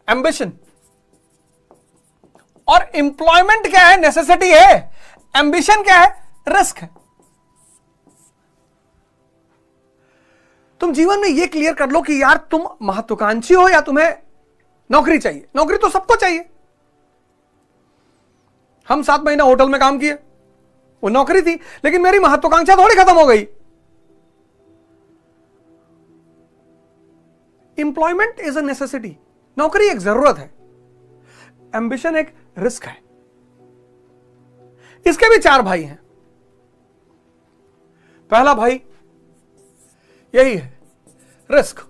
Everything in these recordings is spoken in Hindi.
एम्बिशन। और एम्प्लॉयमेंट क्या है? नेसेसिटी है। एम्बिशन क्या है? रिस्क है। तुम जीवन में यह क्लियर कर लो कि यार तुम महत्वाकांक्षी हो या तुम्हें नौकरी चाहिए। नौकरी तो सबको चाहिए। हम 7 महीना होटल में काम किए, वो नौकरी थी, लेकिन मेरी महत्वाकांक्षा थोड़ी खत्म हो गई। एम्प्लॉयमेंट इज अ नेसेसिटी, नौकरी एक जरूरत है, एम्बिशन एक रिस्क है। इसके भी 4 भाई हैं। पहला भाई यही है, रिस्क।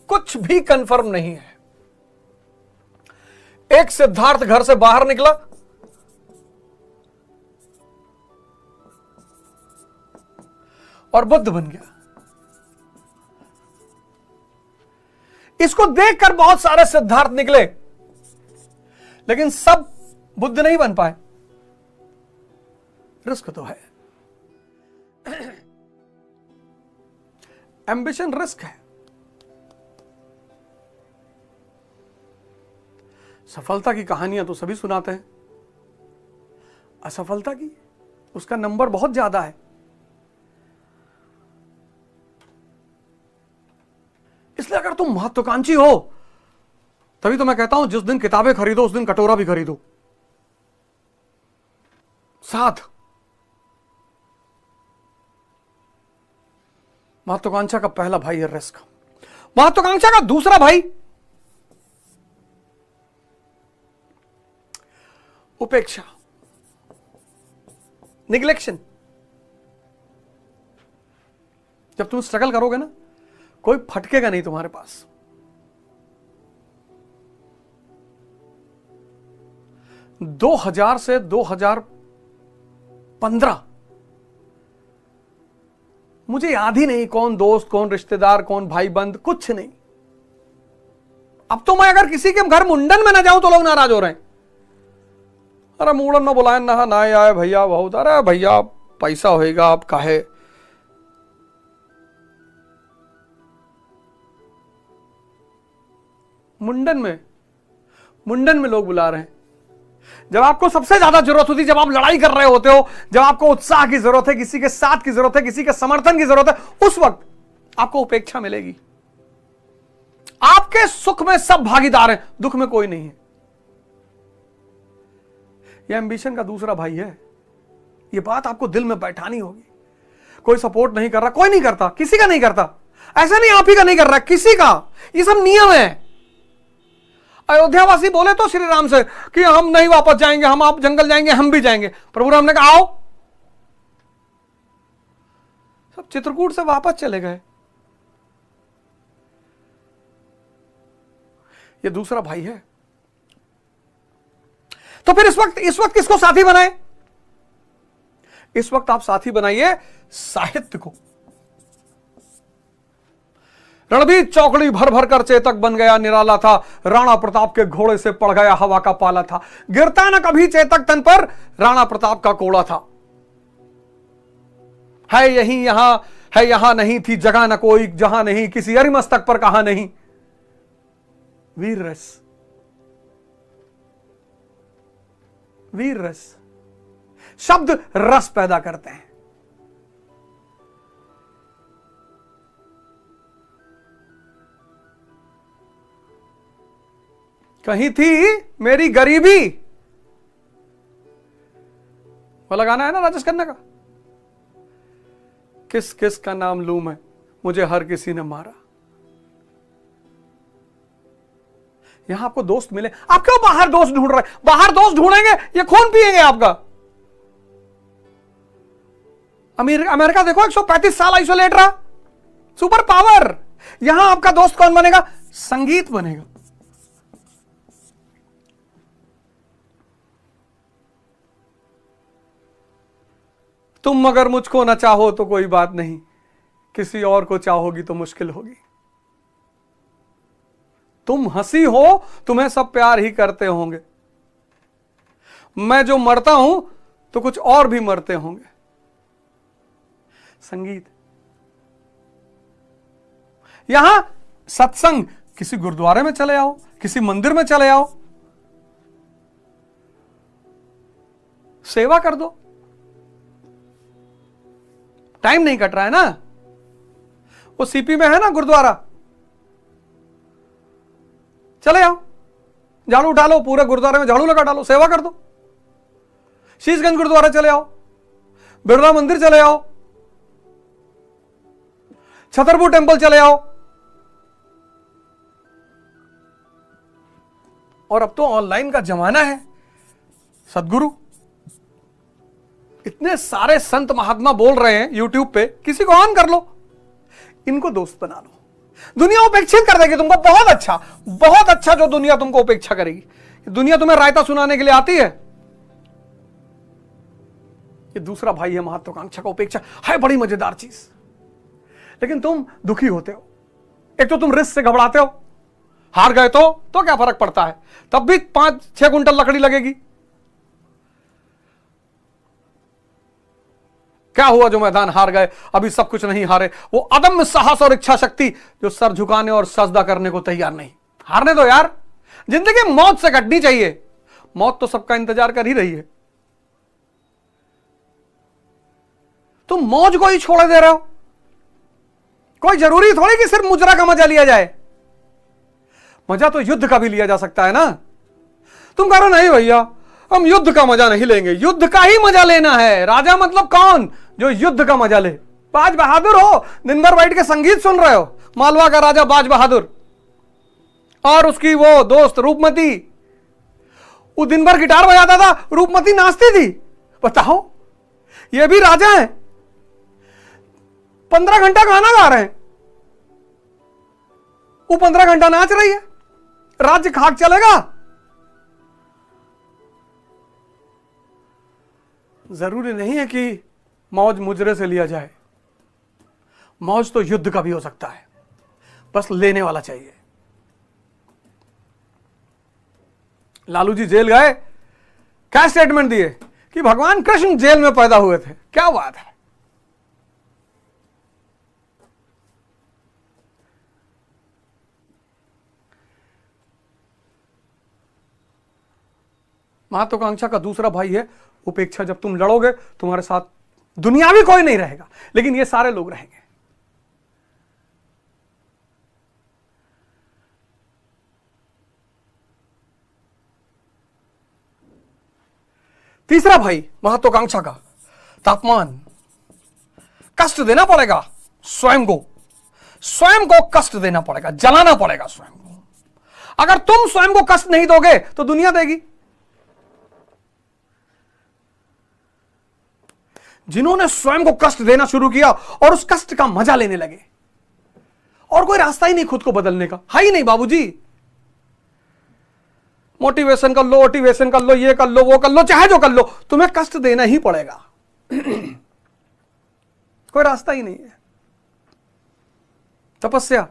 कुछ भी कंफर्म नहीं है। एक सिद्धार्थ घर से बाहर निकला, और बुद्ध बन गया। इसको देखकर बहुत सारे सिद्धार्थ निकले, लेकिन सब बुद्ध नहीं बन पाए। रिस्क तो है। एम्बिशन रिस्क है। सफलता की कहानियां तो सभी सुनाते हैं, असफलता की उसका नंबर बहुत ज्यादा है। इसलिए अगर तुम महत्वाकांक्षी हो, तभी तो मैं कहता हूं जिस दिन किताबें खरीदो उस दिन कटोरा भी खरीदो साथ। महत्वाकांक्षा का पहला भाई है रिस्क। महत्वाकांक्षा का दूसरा भाई उपेक्षा, निग्लेक्शन। जब तुम स्ट्रगल करोगे ना, कोई फटकेगा नहीं तुम्हारे पास। दो 2000 से 2015 मुझे याद ही नहीं कौन दोस्त, कौन रिश्तेदार, कौन भाई बंद, कुछ नहीं। अब तो मैं अगर किसी के घर मुंडन में ना जाऊं तो लोग नाराज हो रहे हैं। अरे मुंडन में बुलाए ना आए भैया बहुत, अरे भैया पैसा होएगा आप काहे। मुंडन में लोग बुला रहे हैं। जब आपको सबसे ज्यादा जरूरत होती है, जब आप लड़ाई कर रहे होते हो, जब आपको उत्साह की जरूरत है, किसी के साथ की जरूरत है, किसी के समर्थन की जरूरत है, उस वक्त आपको उपेक्षा मिलेगी। आपके सुख में सब भागीदार हैं, दुख में कोई नहीं है। यह एम्बिशन का दूसरा भाई है। यह बात आपको दिल में बैठानी होगी। कोई सपोर्ट नहीं कर रहा, कोई नहीं करता, किसी का नहीं करता। ऐसा नहीं आप ही का नहीं कर रहा, किसी का। ये सब नियम है। अयोध्यावासी बोले तो श्री राम से कि हम नहीं वापस जाएंगे, हम आप जंगल जाएंगे, हम भी जाएंगे। प्रभु राम ने कहा आओ। सब चित्रकूट से वापस चले गए। ये दूसरा भाई है। तो फिर इस वक्त किसको साथी बनाए? इस वक्त आप साथी बनाइए साहित्य को। रणबीर चौकड़ी भर भर कर चेतक बन गया निराला था, राणा प्रताप के घोड़े से पड़ गया हवा का पाला था। गिरता न कभी चेतक तन पर, राणा प्रताप का कोड़ा था। है यहीं यहां, है यहां नहीं थी जगह न कोई, जहां नहीं किसी अरिमस्तक पर कहा नहीं। वीर रस, वीर रस। शब्द रस पैदा करते हैं। कहीं थी मेरी गरीबी, वो लगाना है ना राजेश खन्ना का। किस किस का नाम लूं मैं, मुझे हर किसी ने मारा। यहां आपको दोस्त मिले, आप क्यों बाहर दोस्त ढूंढ रहे हैं? बाहर दोस्त ढूंढेंगे ये खून पिएंगे आपका। अमेरिका देखो 135 साल आइसोलेट रहा, सुपर पावर। यहां आपका दोस्त कौन बनेगा? संगीत बनेगा। तुम अगर मुझको ना चाहो तो कोई बात नहीं, किसी और को चाहोगी तो मुश्किल होगी। तुम हंसी हो, तुम्हें सब प्यार ही करते होंगे। मैं जो मरता हूं तो कुछ और भी मरते होंगे। संगीत। यहां सत्संग किसी गुरुद्वारे में चले आओ, किसी मंदिर में चले आओ, सेवा कर दो। टाइम नहीं कट रहा है ना। वो सीपी में है ना गुरुद्वारा, चले आओ, झाड़ू उठा लो, पूरे गुरुद्वारे में झाड़ू लगा डालो, सेवा कर दो। शीशगंज गुरुद्वारा चले आओ, बिरला मंदिर चले आओ, छतरपुर टेंपल चले आओ। और अब तो ऑनलाइन का जमाना है। सदगुरु इतने सारे संत महात्मा बोल रहे हैं यूट्यूब पे, किसी को ऑन कर लो, इनको दोस्त बना लो। दुनिया उपेक्षित कर देगी तुमको। बहुत अच्छा जो दुनिया तुमको उपेक्षा करेगी। दुनिया तुम्हें रायता सुनाने के लिए आती है। ये दूसरा भाई है महत्वाकांक्षा का उपेक्षा, है बड़ी मजेदार चीज। लेकिन तुम दुखी होते हो। एक तो तुम रिस्क से घबराते हो, हार गए तो क्या फर्क पड़ता है, तब भी 5-6 कुंटल लकड़ी लगेगी। क्या हुआ जो मैदान हार गए, अभी सब कुछ नहीं हारे। वो अदम्य साहस और इच्छा शक्ति जो सर झुकाने और सजदा करने को तैयार नहीं। हारने दो यार, जिंदगी मौत से कटनी चाहिए। मौत तो सबका इंतजार कर ही रही है। तुम मौज को ही छोड़ दे रहे हो। कोई जरूरी थोड़ी कि सिर्फ मुजरा का मजा लिया जाए। मजा तो युद्ध का भी लिया जा सकता है ना। तुम कह रहे हो नहीं भैया हम युद्ध का मजा नहीं लेंगे। युद्ध का ही मजा लेना है। राजा मतलब कौन? जो युद्ध का मजा ले। बाज बहादुर हो, दिन भर बैठ के संगीत सुन रहे हो। मालवा का राजा बाज बहादुर और उसकी वो दोस्त रूपमती, वो दिन भर गिटार बजाता था, रूपमती नाचती थी। बताओ, ये भी राजा हैं, 15 घंटा गाना गा रहे हैं, वो 15 घंटा नाच रही है। राज्य खाक चलेगा? जरूरी नहीं है कि मौज मुजरे से लिया जाए। मौज तो युद्ध का भी हो सकता है, बस लेने वाला चाहिए। लालू जी जेल गए, क्या स्टेटमेंट दिए कि भगवान कृष्ण जेल में पैदा हुए थे। क्या बात है। महत्वाकांक्षा का दूसरा भाई है उपेक्षा। जब तुम लड़ोगे तुम्हारे साथ दुनियावी कोई नहीं रहेगा, लेकिन ये सारे लोग रहेंगे। तीसरा भाई महत्वाकांक्षा का तापमान। कष्ट देना पड़ेगा स्वयं को कष्ट देना पड़ेगा, जलाना पड़ेगा स्वयं को। अगर तुम स्वयं को कष्ट नहीं दोगे तो दुनिया देगी। जिन्होंने स्वयं को कष्ट देना शुरू किया और उस कष्ट का मजा लेने लगे, और कोई रास्ता ही नहीं खुद को बदलने का, है ही नहीं बाबूजी। मोटिवेशन कर लो, मोटिवेशन कर लो, ये कर लो, वो कर लो, चाहे जो कर लो, तुम्हें कष्ट देना ही पड़ेगा। कोई रास्ता ही नहीं है। तपस्या,